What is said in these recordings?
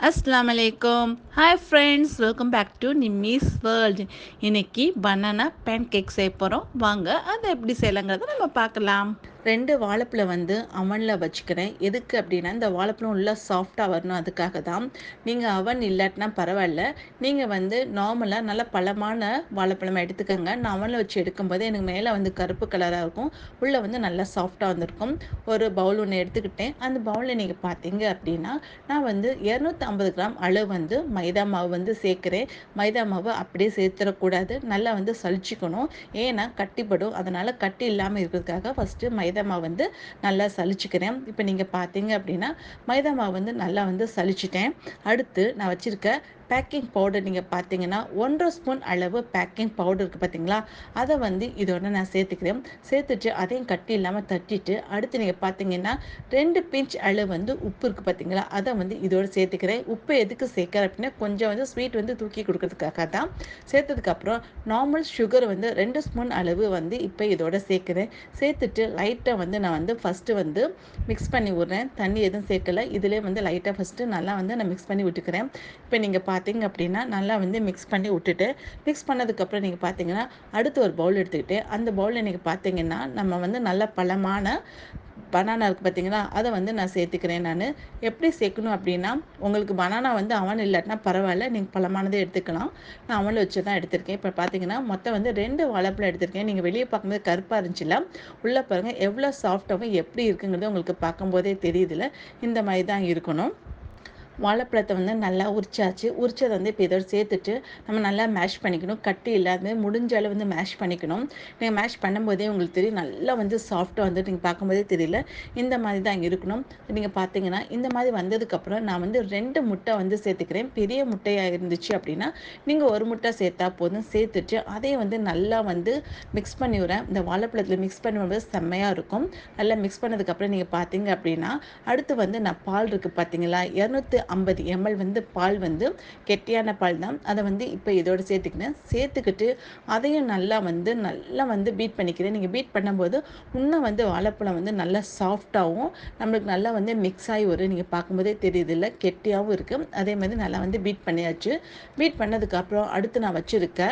அஸ்ஸலாமு அலைக்கும். Hi friends, welcome back to Nimmi's world. இன்னைக்கு பனானா பேன் கேக் செய்ய போகிறோம். வாங்க அதை எப்படி செய்யலாங்கிறத நம்ம பார்க்கலாம். 2 வாழைப்பழம் வந்து அவனில் வச்சுக்கிறேன். எதுக்கு அப்படின்னா, இந்த வாழைப்பழம் உள்ள சாஃப்டாக வரணும், அதுக்காக தான். நீங்கள் அவன் இல்லாட்டினா பரவாயில்ல, நீங்கள் வந்து நார்மலாக நல்ல பழமான வாழைப்பழம் எடுத்துக்கோங்க. நான் அவனில் வச்சு எடுக்கும்போது எனக்கு மேலே வந்து கருப்பு கலராக இருக்கும், உள்ளே வந்து நல்லா சாஃப்டாக வந்திருக்கும். ஒரு பவுல் ஒன்று எடுத்துக்கிட்டேன். அந்த பவுலில் நீங்கள் பார்த்தீங்க அப்படின்னா, நான் வந்து 250 கிராம் அளவு வந்து மைதா மாவு வந்து சேர்க்குறேன். மைதா மாவு அப்படியே சேர்த்துடக்கூடாது, நல்லா வந்து சலிச்சிக்கணும். ஏன்னா கட்டிப்படும். அதனால் கட்டி இல்லாமல் இருக்கிறதுக்காக ஃபஸ்ட்டு மைதா மாவு வந்து நல்லா சலிச்சுக்கிறேன். இப்போ நீங்கள் பார்த்தீங்க அப்படின்னா மைதா மாவு வந்து நல்லா வந்து சலிச்சிட்டேன். அடுத்து நான் வச்சுருக்க பேக்கிங் பவுடர் நீங்கள் பார்த்தீங்கன்னா 1.5 ஸ்பூன் அளவு பேக்கிங் பவுடர் இருக்குது பார்த்தீங்களா, அதை வந்து இதோட நான் சேர்த்துக்கிறேன். சேர்த்துட்டு அதையும் கட்டி இல்லாமல் தட்டிட்டு, அடுத்து நீங்கள் பார்த்தீங்கன்னா 2 பிஞ்ச் அளவு வந்து உப்பு இருக்குது பார்த்தீங்களா, அதை வந்து இதோடு சேர்த்துக்கிறேன். உப்பு எதுக்கு சேர்க்குறேன் அப்படின்னா, கொஞ்சம் வந்து ஸ்வீட் வந்து தூக்கி கொடுக்கறதுக்காக தான். சேர்த்ததுக்கப்புறம் நார்மல் சுகர் வந்து 2 ஸ்பூன் அளவு வந்து இப்போ இதோட சேர்க்குறேன். சேர்த்துட்டு லைட்டாக வந்து நான் வந்து ஃபஸ்ட்டு வந்து மிக்ஸ் பண்ணி விட்றேன். தண்ணி எதுவும் சேர்க்கலை, இதிலே வந்து லைட்டாக ஃபஸ்ட்டு நல்லா வந்து நான் மிக்ஸ் பண்ணி விட்டுக்கிறேன். இப்போ நீங்கள் பார்த்தீங்க அப்படின்னா நல்லா வந்து மிக்ஸ் பண்ணி விட்டுட்டு, மிக்ஸ் பண்ணதுக்கப்புறம் நீங்கள் பார்த்தீங்கன்னா அடுத்து ஒரு பவுல் எடுத்துக்கிட்டு, அந்த பவுலில் நீங்கள் பார்த்தீங்கன்னா நம்ம வந்து நல்ல பழமான பனானா இருக்குது பார்த்தீங்களா, அதை வந்து நான் சேர்த்துக்கிறேன். நான் எப்படி சேர்க்கணும் அப்படின்னா, உங்களுக்கு பனானா வந்து அவன் இல்லாட்டினா பரவாயில்ல, நீங்கள் பழமானதே எடுத்துக்கலாம். நான் அவனில் வச்சு தான் எடுத்திருக்கேன். இப்போ பார்த்தீங்கன்னா மொத்தம் வந்து 2 வாழைப்பழம் எடுத்திருக்கேன். நீங்கள் வெளியே பார்க்கும்போது கருப்பாக இருந்துச்சுல, உள்ளே பாருங்கள் எவ்வளோ சாஃப்டாகவும் எப்படி இருக்குங்கிறது உங்களுக்கு பார்க்கும்போதே தெரியுதுல்ல. இந்த மாதிரி தான் இருக்கணும். வாழைப்பழத்தை வந்து நல்லா உரிச்சாச்சு. உரிச்சதை வந்து இப்போ இதோட சேர்த்துட்டு நம்ம நல்லா மேஷ் பண்ணிக்கணும். கட்டி இல்லாத முடிஞ்ச அளவு வந்து மேஷ் பண்ணிக்கணும். நீங்கள் மேஷ் பண்ணும்போதே உங்களுக்கு தெரியும், நல்லா வந்து சாஃப்டாக வந்துட்டு நீங்கள் பார்க்கும்போதே தெரியல, இந்த மாதிரி தான் இருக்கணும். நீங்கள் பார்த்தீங்கன்னா இந்த மாதிரி வந்ததுக்கப்புறம் நான் வந்து 2 முட்டை வந்து சேர்த்துக்கிறேன். பெரிய முட்டையாக இருந்துச்சு அப்படின்னா நீங்கள் ஒரு முட்டை சேர்த்தா போதும். சேர்த்துட்டு அதையும் வந்து நல்லா வந்து மிக்ஸ் பண்ணி விடுறேன். இந்த வாழைப்பழத்தில் மிக்ஸ் பண்ணும்போது செம்மையாக இருக்கும். நல்லா மிக்ஸ் பண்ணதுக்கப்புறம் நீங்கள் பார்த்தீங்க அப்படின்னா அடுத்து வந்து நான் பால் இருக்குது பார்த்தீங்களா, 250 ml வந்து பால் வந்து கெட்டியான பால் தான். அதை வந்து இப்போ இதோடு சேர்த்துக்கினேன். சேர்த்துக்கிட்டு அதையும் நல்லா வந்து பீட் பண்ணிக்கிறேன். நீங்கள் பீட் பண்ணும்போது இன்னும் வந்து வாழைப்பழம் வந்து நல்லா சாஃப்டாகவும் நம்மளுக்கு நல்லா வந்து மிக்ஸ் ஆகி வரும். நீங்கள் பார்க்கும்போதே தெரியுது இல்லை, கெட்டியாகவும் இருக்குது. அதே மாதிரி நல்லா வந்து பீட் பண்ணியாச்சு. பீட் பண்ணதுக்கப்புறம் அடுத்து நான் வச்சுருக்க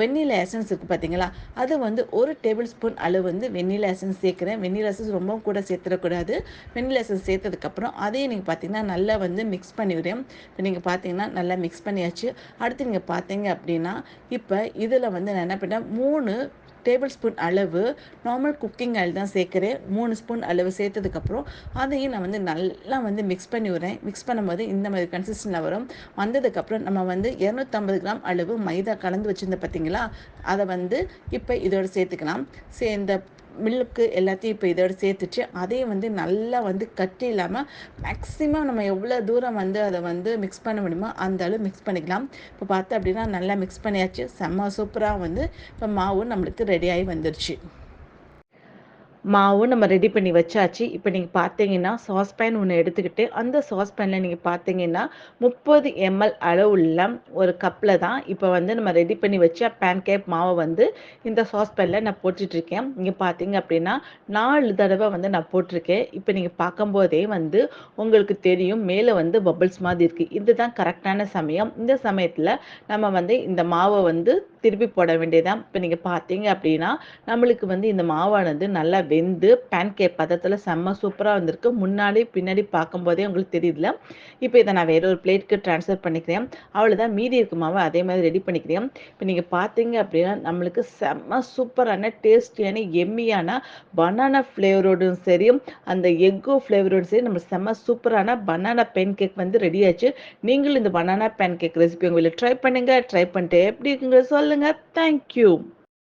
வெண்ணிலா எசன்ஸ் இருக்குது பார்த்தீங்களா, அது வந்து 1 டேபிள் ஸ்பூன் அளவு வந்து வெண்ணிலா எசன்ஸ் சேர்க்குறேன். வெண்ணிலா எசன்ஸ் ரொம்பவும் கூட சேர்த்துடக்கூடாது. வெண்ணிலா எசன்ஸ் சேர்த்ததுக்கப்புறம் அதையும் நீங்கள் பார்த்தீங்கன்னா நல்லா வந்து மிக்ஸ் பண்ணிவிடுறேன். இப்போ நீங்கள் பார்த்தீங்கன்னா நல்லா மிக்ஸ் பண்ணியாச்சு. அடுத்து நீங்கள் பார்த்தீங்க அப்படின்னா இப்போ இதில் வந்து நான் என்ன பண்ணேன், 3 டேபிள் ஸ்பூன் அளவு நார்மல் குக்கிங் ஆயில் தான் சேர்க்குறேன். 3 ஸ்பூன் அளவு சேர்த்ததுக்கப்புறம் அதையும் நான் வந்து நல்லா வந்து மிக்ஸ் பண்ணி விடுறேன். மிக்ஸ் பண்ணும்போது இந்த மாதிரி கன்சிஸ்டன்சியில் வரும். வந்ததுக்கப்புறம் நம்ம வந்து 250 கிராம் அளவு மைதா கலந்து வச்சுருந்த பார்த்தீங்களா, அதை வந்து இப்போ இதோட சேர்த்துக்கலாம். இந்த மில்லுக்கு எல்லாத்தையும் இப்போ இதோட சேர்த்துட்டு அதையும் வந்து நல்லா வந்து கட்டி இல்லாமல் மேக்ஸிமம் நம்ம எவ்வளோ தூரம் வந்து அதை வந்து மிக்ஸ் பண்ண முடியுமோ அந்த அளவு மிக்ஸ் பண்ணிக்கலாம். இப்போ பார்த்தா அப்படின்னா நல்லா மிக்ஸ் பண்ணியாச்சு. செம்ம சூப்பராக வந்து இப்போ மாவு நம்மளுக்கு ரெடியாகி வந்துருச்சு. மாவும் நம்ம ரெடி பண்ணி வச்சாச்சு. இப்போ நீங்கள் பார்த்தீங்கன்னா சாஸ்பேன் ஒன்று எடுத்துக்கிட்டு, அந்த சாஸ்பேனில் நீங்கள் பார்த்தீங்கன்னா 30 ml அளவுள்ள ஒரு கப்பில் தான் இப்போ வந்து நம்ம ரெடி பண்ணி வச்ச பேன்கேக் மாவை வந்து இந்த சாஸ்பேனில் நான் போட்டுட்ருக்கேன். நீங்கள் பார்த்தீங்க அப்படின்னா 4 தடவை வந்து நான் போட்டிருக்கேன். இப்போ நீங்கள் பார்க்கும்போதே வந்து உங்களுக்கு தெரியும், மேலே வந்து பபிள்ஸ் மாதிரி இருக்குது. இதுதான் கரெக்டான சமயம். இந்த சமயத்தில் நம்ம வந்து இந்த மாவை வந்து திருப்பி போட வேண்டியதான். இப்போ நீங்கள் பார்த்தீங்க அப்படின்னா நம்மளுக்கு வந்து இந்த மாவானது நல்லா வெந்து பேன்கேக் பதத்தில் செம்ம சூப்பராக வந்திருக்கு. முன்னாடி பின்னாடி பார்க்கும்போதே உங்களுக்கு தெரியுதுல. இப்போ இதை நான் வேற ஒரு பிளேட்க்கு ட்ரான்ஸ்ஃபர் பண்ணிக்கிறேன். அவ்வளோதான், மீதி இருக்க மாவை அதே மாதிரி ரெடி பண்ணிக்கிறேன். இப்போ நீங்கள் பார்த்தீங்க அப்படின்னா நம்மளுக்கு செம்ம சூப்பரான டேஸ்டியான எம்மியான பனானா ஃப்ளேவரோடும் சரி, அந்த எக்கோ ஃப்ளேவரோடும் சரி, நம்ம செம்ம சூப்பரான பனானா பேன்கேக் வந்து ரெடி ஆச்சு. நீங்களும் இந்த பனானா பேன்கேக் ரெசிபி உங்கள் வீட்டில் ட்ரை பண்ணுங்கள். ட்ரை பண்ணிட்டு எப்படி இருக்குங்க சொல்லுங்கள். தேங்க்யூ.